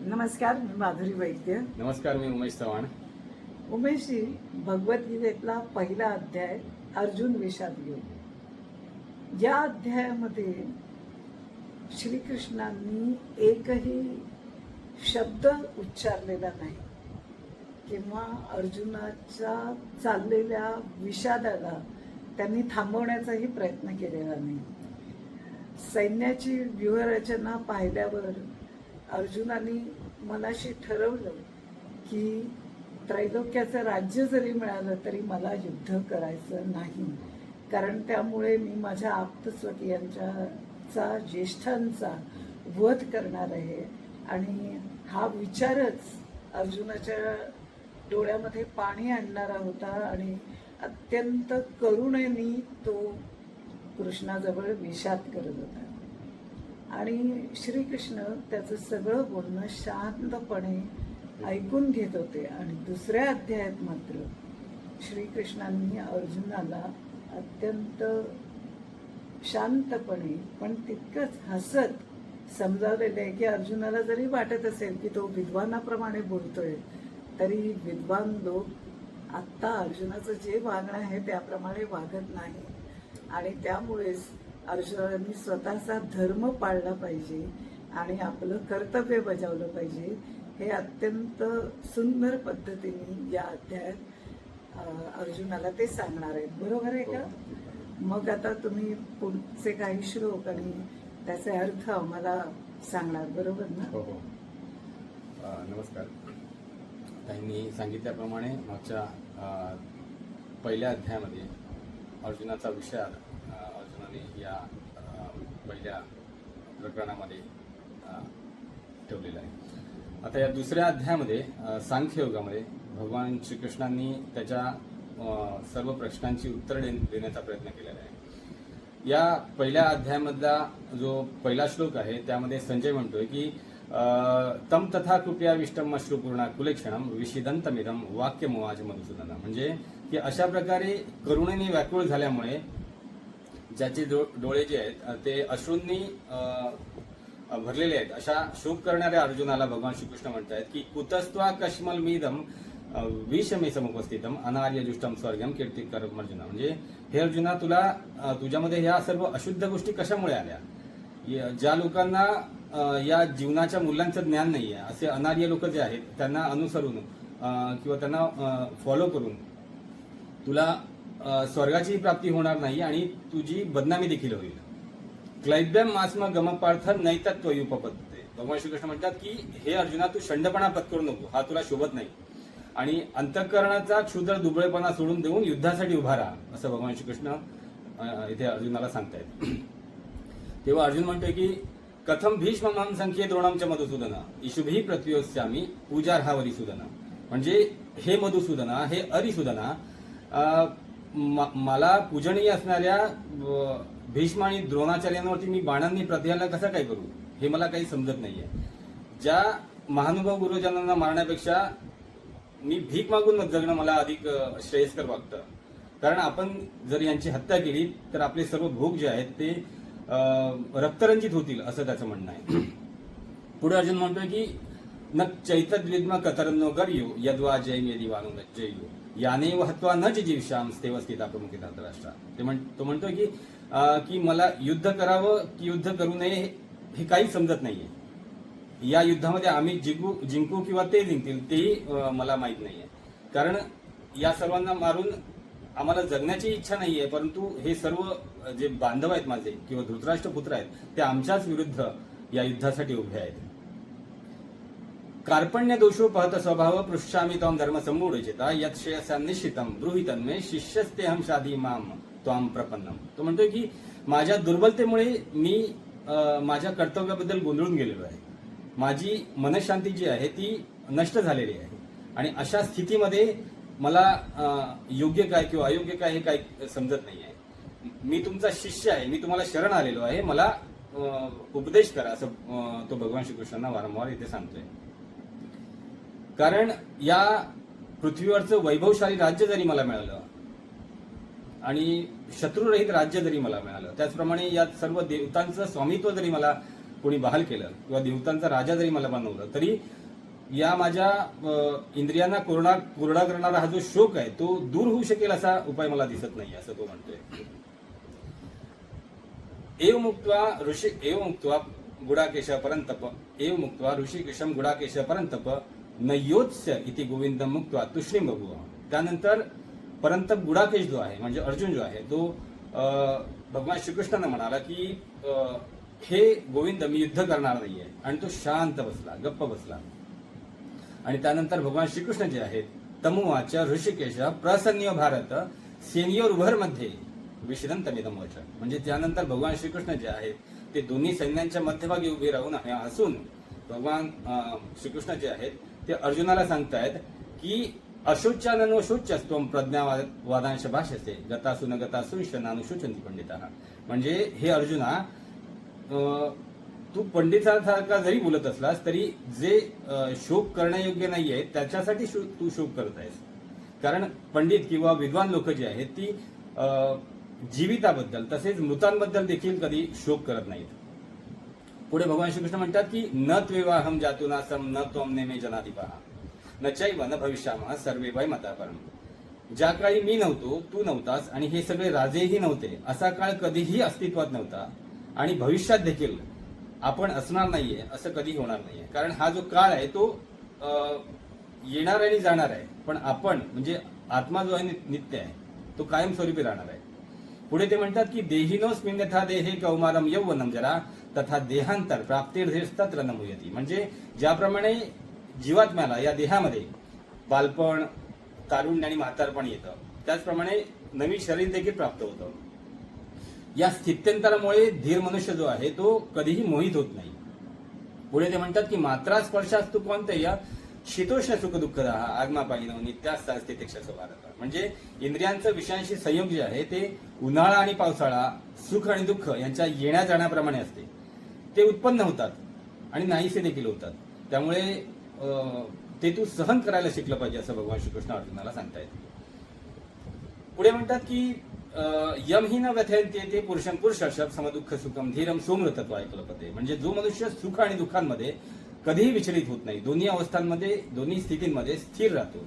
नमस्कार, मी माधुरी वैद्य. नमस्कार, मी उमेश चव्हाण. उमेशजी, भगवद्गीतेतला पहिला अध्याय अर्जुन विषाद योग. या अध्यायामध्ये श्रीकृष्णांनी एकही शब्द उच्चारलेला नाही किंवा अर्जुनाच्या चाललेल्या विषादाला त्यांनी थांबवण्याचाही प्रयत्न केलेला नाही. सैन्याची व्यूहरचना पाहिल्यावर अर्जुनाने मनाशी ठरवलं की त्रैलोक्याचं राज्य जरी मिळालं तरी मला युद्ध करायचं नाही, कारण त्यामुळे मी माझ्या आप्तस्वकीयांचा ज्येष्ठांचा वध करणार आहे. आणि हा विचारच अर्जुनाच्या डोळ्यामध्ये पाणी आणणारा होता आणि अत्यंत करुणेने तो कृष्णाजवळ विषाद करत होता. आणि श्रीकृष्ण त्याचं सगळं बोलणं शांतपणे ऐकून घेत होते. आणि दुसऱ्या अध्यायात मात्र श्रीकृष्णांनी अर्जुनाला अत्यंत शांतपणे पण तितकंच हसत समजावलेलं आहे की अर्जुनाला जरी वाटत असेल की तो विद्वानाप्रमाणे बोलतोय, तरी विद्वान लोक आत्ता अर्जुनाचं जे वागणं आहे त्याप्रमाणे वागत नाही. आणि त्यामुळेच अर्जुनाने स्वतःचा धर्म पाळला पाहिजे आणि आपलं कर्तव्य बजावलं पाहिजे, हे अत्यंत सुंदर पद्धतीने या अध्यायात अर्जुनाला ते सांगणार आहेत. बरोबर आहे का? मग आता तुम्ही पुढचे काही श्लोक आणि त्याचे अर्थ आम्हाला सांगणार, बरोबर ना? हो हो. नमस्कार. त्यांनी सांगितल्याप्रमाणे मागच्या पहिल्या अध्यायामध्ये अर्जुनाचा विषाद अर्जुनाने या पहिल्या प्रकरणामध्ये ठेवलेला आहे. आता या दुसऱ्या अध्यायामध्ये सांख्ययोगामध्ये भगवान श्रीकृष्णांनी त्याच्या सर्व प्रश्नांची उत्तरं देण्याचा प्रयत्न केलेला आहे. या पहिल्या अध्यायामधला जो पहिला श्लोक आहे त्यामध्ये संजय म्हणतोय की तम तथा कृपयाविष्टम अश्रुपूर्णा कुलेक्षणम विषिदंतमिदम वाक्यमोवाच मधुसूदन. म्हणजे की अशा प्रकारे करुणेने व्याकुळ झाल्यामुळे ज्याचे डोळे जे आहेत ते अश्रूंनी भरलेले आहेत, अशा शोक करणाऱ्या अर्जुनाला भगवान श्रीकृष्ण म्हणतायत की कुतस्त्वा कश्मल मीदम विषमे समुपस्थितम अनार्यजुष्टम स्वर्गम कीर्तिकरम अर्जुना. म्हणजे हे अर्जुना, तुला तुझ्यामध्ये ह्या सर्व अशुद्ध गोष्टी कशामुळे आल्या? ज्या लोकांना या जीवनाच्या मूल्यांचं ज्ञान नाहीये, असे अनार्य लोक जे आहेत त्यांना अनुसरून किंवा त्यांना फॉलो करून तुला स्वर्गाची प्राप्ती होणार नाही आणि तुझी बदनामी देखील होईल. क्लैब्यम मास्म गमपार्थ नैतत्वयुपपत्ते. भगवान श्रीकृष्ण म्हणतात की हे अर्जुना, तू शंडपणा पत्करू नको, हा तुला शोभत नाही. आणि अंतःकरणाचा क्षुद्र दुबळेपणा सोडून देऊन युद्धासाठी उभा राहा, असं भगवान श्रीकृष्ण इथे अर्जुनाला सांगतायत. तेव्हा अर्जुन म्हणतोय की कथम भीष्म संख्ये द्रोणांच्या मधुसूदन इशुभी पृथ्वीस्यामी पूजार्हावरी सुदना. म्हणजे हे मधुसूदना, हे अरिसूदना, मला पूजनीय असणाऱ्या भीष्म आणि द्रोणाचार्यांवरती मी बाणांनी प्रतिहल्ला कसा काय करू, हे मला काही समजत नाहीये. ज्या महानुभाव गुरुजनांना मारण्यापेक्षा मी भीक मागून जगणं मला अधिक श्रेयस्कर वाटतं. कारण आपण जर यांची हत्या केली तर आपले सर्व भोग जे आहेत ते रक्तरंजित होतील, असं त्याचं म्हणणं आहे. पुढे अर्जुन म्हणतोय की न चैतद्विद्म कतरन्नो गर्यो यद्वा जैम यदि वानो जययो याने हत्वा न जीवशाम स्थिता प्रमुख धृतराष्ट्रा. तो म्हणतोय की मला युद्ध करावं की युद्ध करू नये हे काही समजत नाहीये. या युद्धामध्ये आम्ही जिंकू किंवा ते जिंकतील तेही मला माहीत नाहीये. कारण या सर्वांना मारून आम्हाला जगण्याची इच्छा नाहीये, परंतु हे सर्व जे बांधव आहेत माझे किंवा धृतराष्ट्र पुत्र आहेत ते आमच्याच विरुद्ध या युद्धासाठी उभे आहेत. कार्पण्य दोषो पहत स्वभाव पृष्ठामी त्वाम धर्म संमूढचेता यत श्रेयसां निश्चितम ब्रूहितन्मे शिष्यस्तेहम शाधी माम त्वाम प्रपन्नम. तो म्हणतोय की माझ्या दुर्बलतेमुळे मी माझ्या कर्तव्याबद्दल गोंधळून गेलेलो आहे. माझी मनशांती जी आहे ती नष्ट झालेली आहे. आणि अशा स्थितीमध्ये मला योग्य काय किंवा अयोग्य काय हे काही समजत नाही आहे. मी तुमचा शिष्य आहे, मी तुम्हाला शरण आलेलो आहे, मला उपदेश करा, असं तो भगवान श्रीकृष्णांना वारंवार इथे सांगतोय. कारण या पृथ्वीवरचं वैभवशाली राज्य जरी मला मिळालं आणि शत्रुरहित राज्य जरी मला मिळालं, त्याचप्रमाणे या सर्व देवतांचं स्वामित्व जरी मला कोणी बहाल केलं किंवा देवतांचा राजा जरी मला बनवलं तरी या माझ्या इंद्रियांना कोरडा करणारा हा जो शोक आहे तो दूर होऊ शकेल असा उपाय मला दिसत नाही, असं तो म्हणतोय. एव मुक्त्वा गुडाकेश परंतप एव मुक्त्वा ऋषिकेशम गुडाकेश परंतप न योत्स्य इति गोविंदम मुक्त्वा तुष्णीम बभूव. त्यानंतर परंतप गुडाकेश जो आहे म्हणजे अर्जुन जो आहे तो भगवान श्रीकृष्णांना म्हणाला की हे गोविंद मी युद्ध करणार नाहीये, आणि तो शांत बसला, गप्प बसला. आणि त्यानंतर भगवान श्रीकृष्ण जे आहेत तमुवाच ऋषिकेश प्रसन्य भारत सेनियोर उभर मध्ये विश्रंतमिदम वच. म्हणजे त्यानंतर भगवान श्रीकृष्ण जे आहेत ते दोन्ही सैन्यांच्या मध्यभागी उभे राहून असून भगवान श्रीकृष्ण जे आहेत ते अर्जुनाला सांगतायत की अशोच्यानन शोच्यास्त्वम प्रज्ञावादांश भाष्यसे गतासुन गतासुंश नानुशोचंती पंडिता. म्हणजे हे अर्जुना, तू पंडितासारखा जरी बोलत असलास तरी जे शोक करण्यायोग्य नाहीये त्याच्यासाठी तू शोक करत आहेस. कारण पंडित किंवा विद्वान लोक जे आहेत ती जीविताबद्दल तसेच मृतांबद्दल देखील कधी शोक करत नाहीत. पुढे भगवान श्रीकृष्ण म्हणतात की न त्वेवाहम जातुनासम न त्वम नेमे जनाधिपा न चैव न भविष्यामः सर्वे वै मता परम. ज्या काळी मी नव्हतो, तू नव्हतास आणि हे सगळे राजेही नव्हते असा काळ कधीही अस्तित्वात नव्हता, आणि भविष्यात देखील आपण असणार नाहीये, असं कधी होणार नाहीये. कारण हा जो काळ आहे तो येणार आणि जाणार आहे, पण आपण म्हणजे आत्मा जो आहे नित्य आहे, तो कायमस्वरूपी राहणार आहे. पुढे ते म्हणतात की देहिनोस्मिन् यथा देहे कौमारम यौवनम जरा तथा देहांतर प्राप्तिर्धेस्तत्र नमुयती. म्हणजे ज्याप्रमाणे जीवात्म्याला या देहामध्ये बालपण, तारुण्य आणि म्हातारपण येतं, त्याचप्रमाणे नवीन शरीर देखील प्राप्त होतं. या स्थित्यंतरामुळे धीर मनुष्य जो आहे तो कधीही मोहित होत नाही. पुढे ते म्हणतात की मात्रा स्पर्शास्तु कोणते या शीतोष्ण सुख दुःखदा आगमापायिनो नित्यास्था स्थितिक्षा स्वभारत. म्हणजे इंद्रियांचं विषयांशी संयोग जे आहे ते उन्हाळा आणि पावसाळा, सुख आणि दुःख यांच्या येण्या जाण्याप्रमाणे असते. ते उत्पन्न होतात आणि नाहीसे देखील होतात. त्यामुळे ते तू सहन करायला शिकलं पाहिजे असं भगवान श्रीकृष्ण अर्जुनाला सांगतायत. पुढे म्हणतात की यम ही न व्यथयन्ते ते पुरुषं पुरुषर्षभ समदुःख सुखम धीरम सोमृतत्व ऐकलपते. म्हणजे जो मनुष्य सुख आणि दुःखांमध्ये कधीही विचलित होत नाही, दोन्ही अवस्थांमध्ये, दोन्ही स्थितींमध्ये स्थिर राहतो,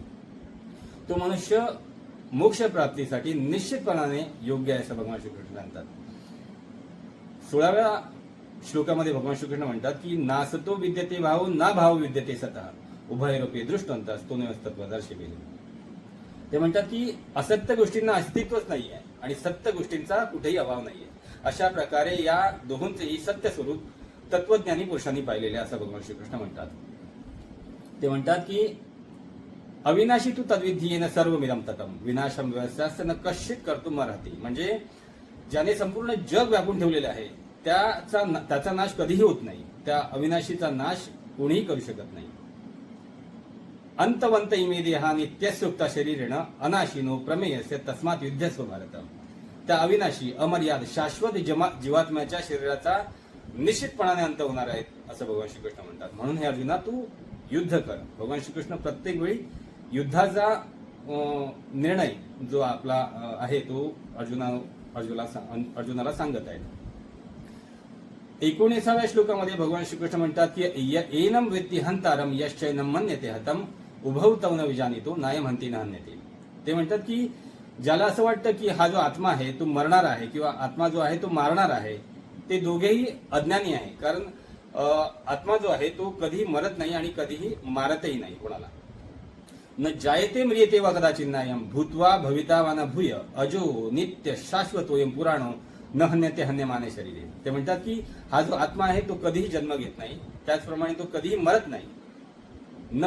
तो मनुष्य मोक्ष प्राप्तीसाठी निश्चितपणाने योग्य आहे असं भगवान श्रीकृष्ण सांगतात. 16व्या श्लोकामध्ये भगवान श्रीकृष्ण म्हणतात की नासतो विद्यते भाव ना भाव विद्यते सतः उभयरोपी दृष्टवंतस्तो नैवस्तत्व दर्शिवे. ते म्हणतात की असत्य गोष्टींना अस्तित्वच नाहीये आणि सत्य गोष्टींचा कुठेही अभाव नाहीये. अशा प्रकारे या दोहोंचेही सत्य स्वरूप तत्वज्ञानी पुरुषांनी पाहिलेले असं भगवान श्रीकृष्ण म्हणतात. ते म्हणतात की अविनाशी तू तद्विधीयेन सर्वमिदं ततम विनाशम व्यवस्थास्य न कश्चित कर्तुम अर्हति. म्हणजे ज्याने संपूर्ण जग व्यापून ठेवलेले आहे त्याचा नाश कधीही होत नाही, त्या अविनाशीचा नाश कोणीही करू शकत नाही. अंतवंत इमे देहा नित्यस्योक्ता शरीरेण अनाशिनो प्रमेयस्य तस्मात युद्धस्व भारत. त्या अविनाशी अमर्याद शाश्वत जीवात्म्याच्या शरीराचा निश्चितपणाने अंत होणार आहेत असं भगवान श्रीकृष्ण म्हणतात. म्हणून हे अर्जुना तू युद्ध कर. भगवान श्रीकृष्ण प्रत्येक वेळी युद्धाचा निर्णय जो आपला आहे तो अर्जुनाला सांगत आहेत. 19व्या श्लोकामध्ये भगवान श्रीकृष्ण म्हणतात की एनम वेत्ती हंतारम यश्चैनम मन्यते हतम उभौ तौ न विजानितो नायम हंती न हन्यते. ते म्हणतात की ज्याला असं वाटतं की हा जो आत्मा आहे तो मरणार आहे किंवा आत्मा जो आहे तो मारणार आहे, ते दोघेही अज्ञानी आहे. कारण आत्मा जो आहे तो कधीही मरत नाही आणि कधीही मारतही नाही कोणाला. न जायते म्रियते वा कदाचिन्नायम भूत्वा भवितावान भूय अजो नित्य शाश्वतोयम पुराणो न हन्यते हन्यमाने शरीरे. ते म्हणतात की हा जो आत्मा आहे तो कधीही जन्म घेत नाही, त्याचप्रमाणे तो कधीही मरत नाही. न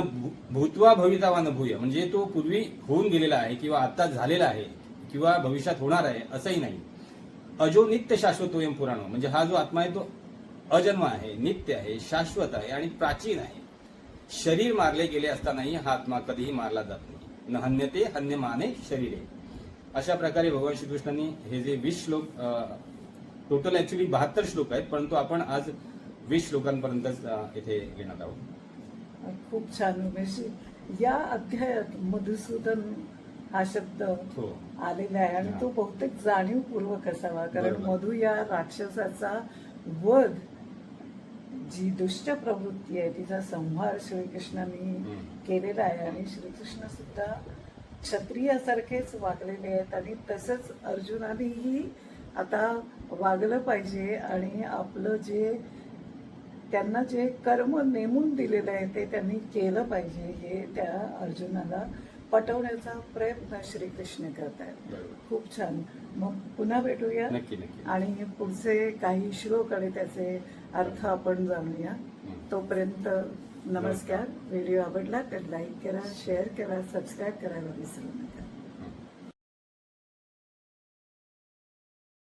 भूत्वा भवितावान भूय म्हणजे तो पूर्वी होऊन गेलेला आहे किंवा आता झालेला आहे किंवा भविष्यात होणार आहे असंही नाही. अजो नित्य शाश्वतोयम पुराणो म्हणजे हा जो आत्मा आहे तो अजन्म आहे, नित्य आहे, शाश्वत आहे आणि प्राचीन आहे. शरीर मारले गेले असतानाही हा आत्मा कधीही मारला जात नाही. न हन्यते हन्यमाने शरीरे. अशा प्रकारे भगवान श्रीकृष्णांनी हे जे 20 श्लोक, टोटल ऍक्च्युली 72 श्लोक आहेत, परंतु आपण आज 20 श्लोकांपर्यंतच इथे घेणार आहोत. खूप छान उमेश. या अध्यायात मधुसूदन हा शब्द आलेला आहे आणि तो बहुतेक जाणीवपूर्वक असावा. कारण मधु या राक्षसाचा वध जी दुष्ट प्रवृत्ती आहे तिचा संहार श्रीकृष्णांनी केलेला आहे आणि श्रीकृष्ण सुद्धा क्षत्रियासारखेच वागलेले आहेत आणि तसंच अर्जुनानेही आता वागलं पाहिजे आणि आपलं जे त्यांना जे कर्म नेमून दिलेलं आहे ते त्यांनी केलं पाहिजे हे त्या अर्जुनाला पटवण्याचा प्रयत्न श्रीकृष्ण करत आहेत. बरोबर. खूप छान. मग पुन्हा भेटूया नक्की नक्की. आणि पुढचे काही श्लोक आणि त्याचे अर्थ आपण जाणूया. तोपर्यंत नमस्कार. व्हिडिओ आवडला तर लाईक करा, शेअर करा, सबस्क्राईब करायला विसरू नका.